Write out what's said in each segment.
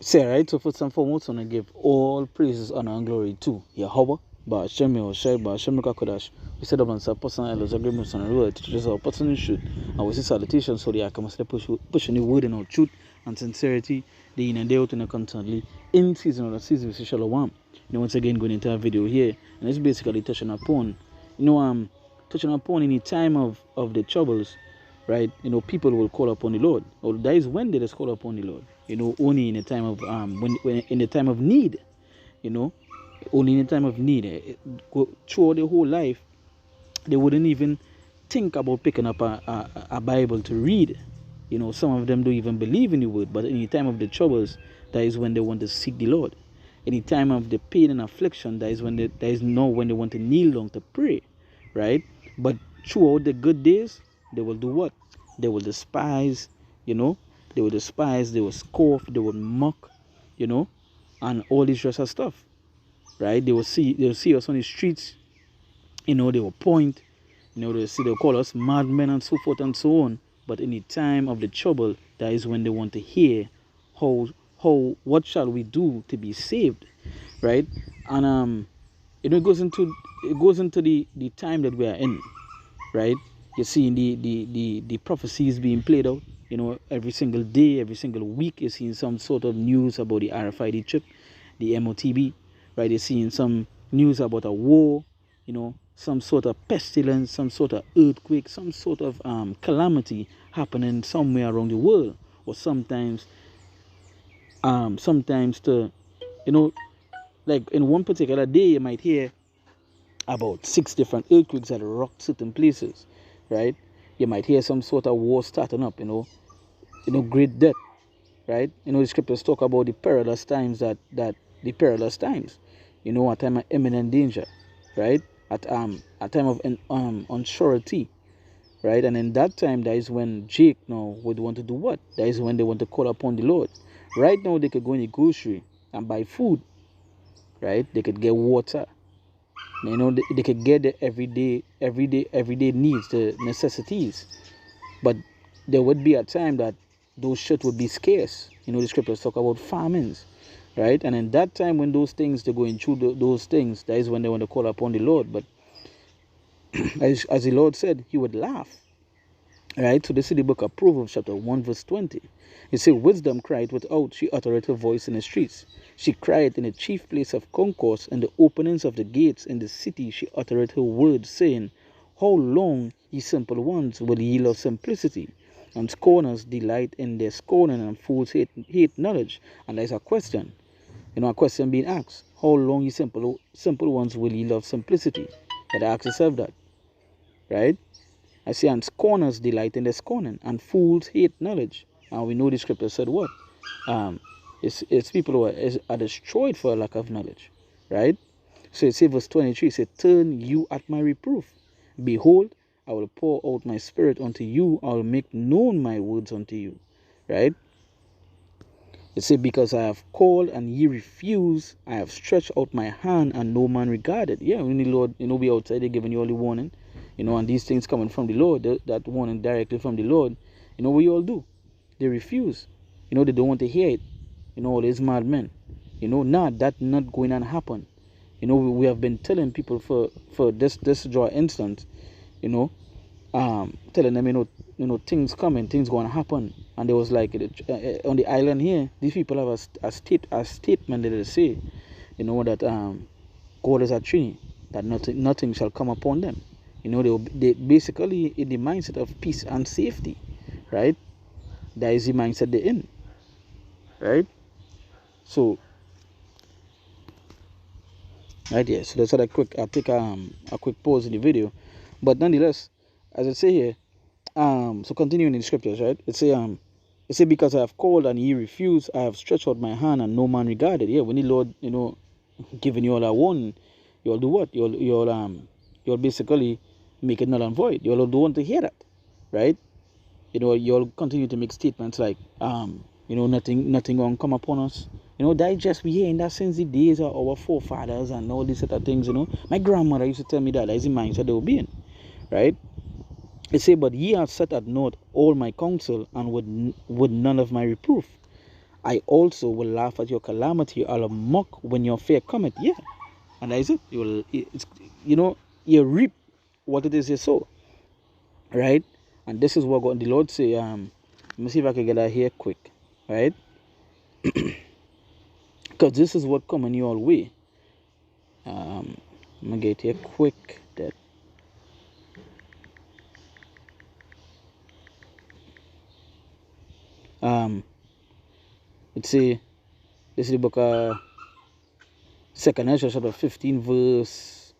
Say, right, so first and foremost, I want to give all praises, honor, and glory to Yahweh, Ba'ashem Yahushai, Ba'ashem Kodash. We set up on some personal elders, agreements on the road to teach us our personal truth. And we see salutations so the Akama say pushing the word in our truth and sincerity, day in and day out, and constantly in season or the season, we see Shalom. Once again, going into a video here, and it's basically touching upon, touching upon any time of the troubles, right? People will call upon the Lord. Or that is when they just call upon the Lord. Only in a time of when in the time of need. Only in the time of need. Throughout their whole life, they wouldn't even think about picking up a Bible to read. Some of them don't even believe in the word. But in the time of the troubles, that is when they want to seek the Lord. In the time of the pain and affliction, that is when they want to kneel down to pray, right? But throughout the good days, they will do what? They will despise, they will despise, they will scoff, they will mock, and all this rest of stuff, right? They will see us on the streets, they will point, they'll call us madmen and so forth and so on. But in the time of the trouble, that is when they want to hear what shall we do to be saved, right? And it goes into the time that we are in, right? You're seeing the prophecies being played out, every single day, every single week. You're seeing some sort of news about the RFID chip, the MOTB, right? You're seeing some news about a war, some sort of pestilence, some sort of earthquake, some sort of calamity happening somewhere around the world. Or sometimes to, like in one particular day, you might hear about 6 different earthquakes that rocked certain places, right? You might hear some sort of war starting up, great death, right? The scriptures talk about the perilous times a time of imminent danger, right? At a time of unsurety, right? And in that time, that is when Jake now would want to do what? That is when they want to call upon the Lord. Right now, they could go in the grocery and buy food, right? They could get water. They could get the everyday needs, the necessities. But there would be a time that those shit would be scarce. The scriptures talk about famines, right? And in that time when those things, they're going through those things, that is when they want to call upon the Lord. But as the Lord said, he would laugh, right? So this is the book of Proverbs chapter 1 verse 20. It says, wisdom cried without, she uttered her voice in the streets. She cried in the chief place of concourse, and the openings of the gates in the city she uttered her words, saying, how long, ye simple ones, will ye love simplicity? And scorners delight in their scorning, and fools hate knowledge. And there's a question, a question being asked. How long, ye simple ones, will ye love simplicity? But ask yourself that, right? I say, and scorners delight in their scorning, and fools hate knowledge. And we know the scripture said what? It's people who are destroyed for a lack of knowledge, right? So it says verse 23, it says, turn you at my reproof. Behold, I will pour out my spirit unto you. I will make known my words unto you, right? It says, because I have called and ye refuse, I have stretched out my hand and no man regarded. Yeah, when the Lord, be outside, they're giving you all the warning, and these things coming from the Lord, that warning directly from the Lord, what you all do? They refuse. They don't want to hear it. All these madmen. That not going to happen. We have been telling people for this draw instance, telling them, things coming, things going to happen. And there was like, on the island here, these people have a statement that they say, that God is a Trinity, that nothing shall come upon them. They basically in the mindset of peace and safety, right? That is the mindset they're in, right? So, right here. So that's I'll take a quick pause in the video, but nonetheless, as I say here, so continuing in the scriptures, right? It say because I have called and ye refuse, I have stretched out my hand and no man regarded. Yeah, when the Lord, giving you all a warning, you all do what? You'll basically make it null and void. You all don't want to hear that, right? You'll continue to make statements like, nothing gonna come upon us. That just we hearing that since the days of our forefathers and all these sort of things. My grandmother used to tell me that is the mindset they will be in, right? It say, but ye have set at naught all my counsel, and would none of my reproof. I also will laugh at your calamity. I'll mock when your fear cometh. Yeah, and that is it. You reap what it is you sow, right? And this is what God, the Lord say. Let me see if I can get that here quick, right? Because this is what coming your way. I'm gonna get here quick. That let's see. This is the book of 2nd Ezra chapter 15 verse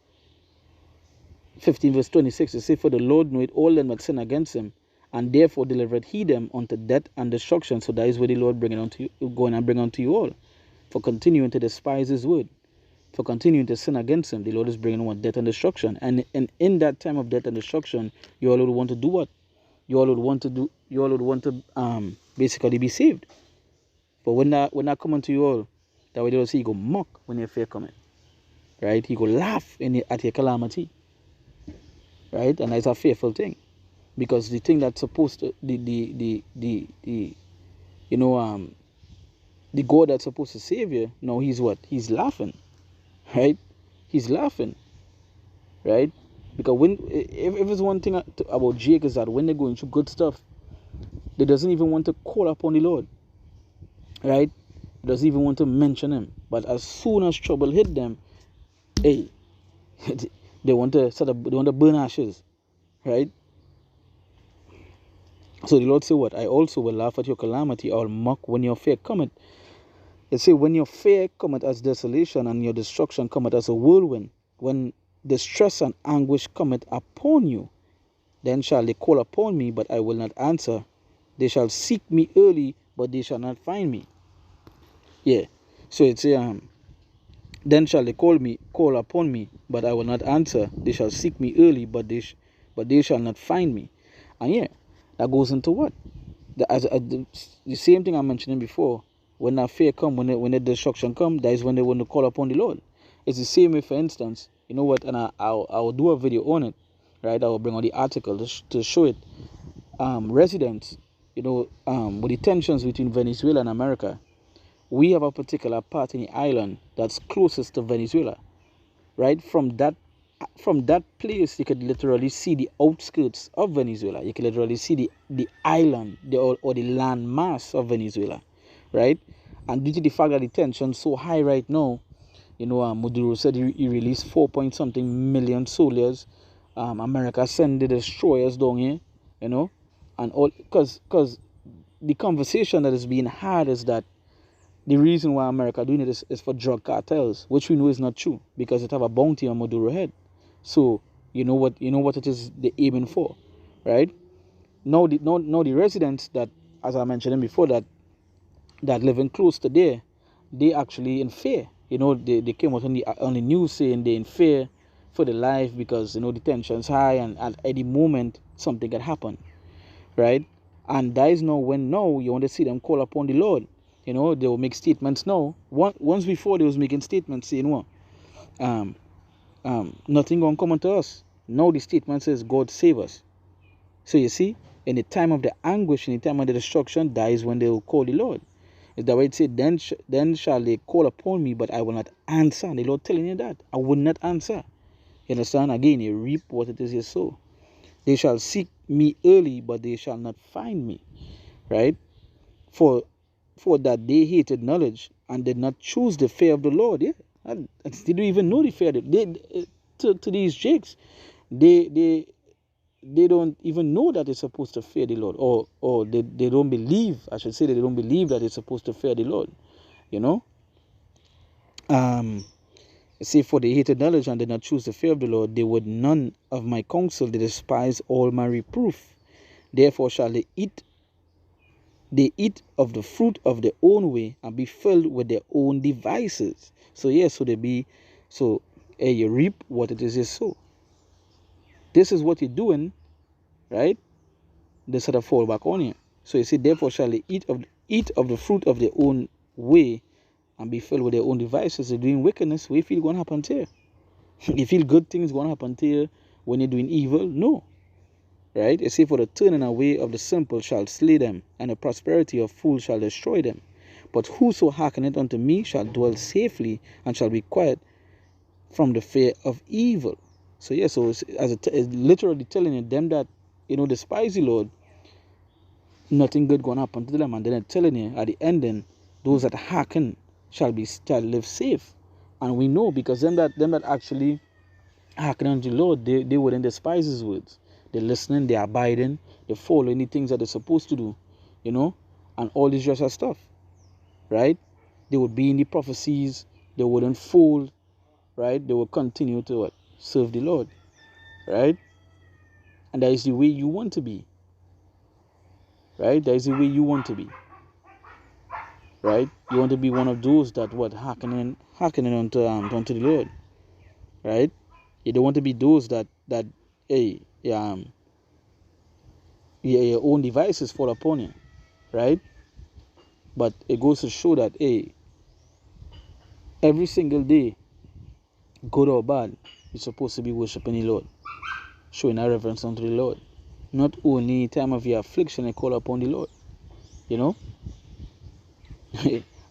26. It says, for the Lord knoweth all them that sin against him, and therefore delivered he them unto death and destruction. So that is where the Lord bringing unto you, going and bring unto you all, for continuing to despise his word, for continuing to sin against him. The Lord is bringing on death and destruction. And in that time of death and destruction, you all would want to do what? You all would want to basically be saved. But when that coming to you all, that way they will see you go mock when your fear coming. Right? He go laugh at your calamity. Right? And that's a fearful thing. Because the thing that's supposed to the God that's supposed to save you, no, he's what? He's laughing. Right? He's laughing. Right? Because if it's one thing about Jake is that when they're going through good stuff, they doesn't even want to call upon the Lord. Right? Doesn't even want to mention him. But as soon as trouble hit them, hey, they want to burn ashes. Right? So the Lord said, what? I also will laugh at your calamity. I will mock when your fear cometh. It say, when your fear cometh as desolation, and your destruction cometh as a whirlwind, when distress and anguish cometh upon you, then shall they call upon me, but I will not answer. They shall seek me early, but they shall not find me. Yeah. So it's then shall they call upon me, but I will not answer. They shall seek me early, but they shall not find me. And yeah, that goes into what? The same thing I mentioned before. When that fear come, when the destruction come, that is when they want to call upon the Lord. It's the same way, for instance, you know what? And I'll do a video on it, right? I will bring on the article to show it. Residents, with the tensions between Venezuela and America, we have a particular part in the island that's closest to Venezuela, right? From that place, you could literally see the outskirts of Venezuela. You could literally see the island, or the land mass of Venezuela, right? And due to the fact that the tension's so high right now, Maduro said he released 4 point something million soldiers. America send the destroyers down here, and all because the conversation that is being had is that the reason why America doing it is for drug cartels, which we know is not true because it have a bounty on Maduro head. So you know what it is they're aiming for, right? Now the residents that, as I mentioned before, that living close to there, they actually in fear. They came out on the news saying they're in fear for their life because the tension's high, and at any moment something can happen, right? And that is now when you want to see them call upon the Lord. They will make statements now. Once before they was making statements saying what? Nothing gonna come unto us. Now the statement says God save us. So you see, in the time of the anguish, in the time of the destruction, that is when they will call the Lord. Is that why it said, then shall they call upon me, but I will not answer. The Lord telling you that. I will not answer. You understand? Again, you reap what it is you sow. They shall seek me early, but they shall not find me. Right? For that they hated knowledge and did not choose the fear of the Lord. Yeah, and they don't even know the fear. To these jakes, they don't even know that they're supposed to fear the Lord, or they don't believe. I should say that they don't believe that they're supposed to fear the Lord. Say, for they hated knowledge and did not choose the fear of the Lord, they would none of my counsel. They despise all my reproof. Therefore shall they eat of the fruit of their own way and be filled with their own devices. So yes, you reap what it is you sow. This is what you're doing, right? They sort of fall back on you. So you see, therefore shall they eat of the fruit of their own way and be filled with their own devices. They're doing wickedness. What you feel going to happen to you? You feel good things going to happen to you when you're doing evil? No. Right? You see, for the turning away of the simple shall slay them, and the prosperity of fools shall destroy them. But whoso hearkeneth unto me shall dwell safely and shall be quiet from the fear of evil. So yeah, so it's literally telling you them that despise the Lord, nothing good gonna happen to them, and then it's telling you at the ending, those that hearken shall live safe. And we know, because them that actually hearken unto the Lord, they wouldn't despise his words. They're listening, they're abiding, they're following the things that they're supposed to do, and all this rest of stuff, right? They would be in the prophecies, they wouldn't fold, right? They will continue to what? Serve the Lord, right? And that is the way you want to be, right? That is the way you want to be, right? You want to be one of those that what? Hearkening unto the Lord, right? You don't want to be those that hey, your own devices fall upon you, right? But it goes to show that, hey, every single day, good or bad, you're supposed to be worshiping the Lord, showing our reverence unto the Lord. Not only in time of your affliction, you call upon the Lord,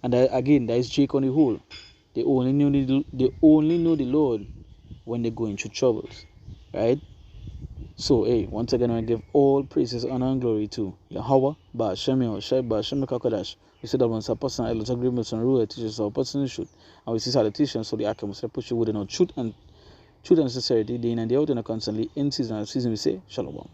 And again, that is Jake on the whole. They only know the Lord when they're going through troubles, right? So, hey, once again, I give all praises, honor, and glory to Yahweh, Ba'Shem Yahushai, Ba'Shem Kakadash. We said that once a person, a lot of agreements and rule teaches our person should. And we see how the teaching, so the Akim must push you with truth and sincerity, day in and day out, and constantly in season and season. We say, Shalom.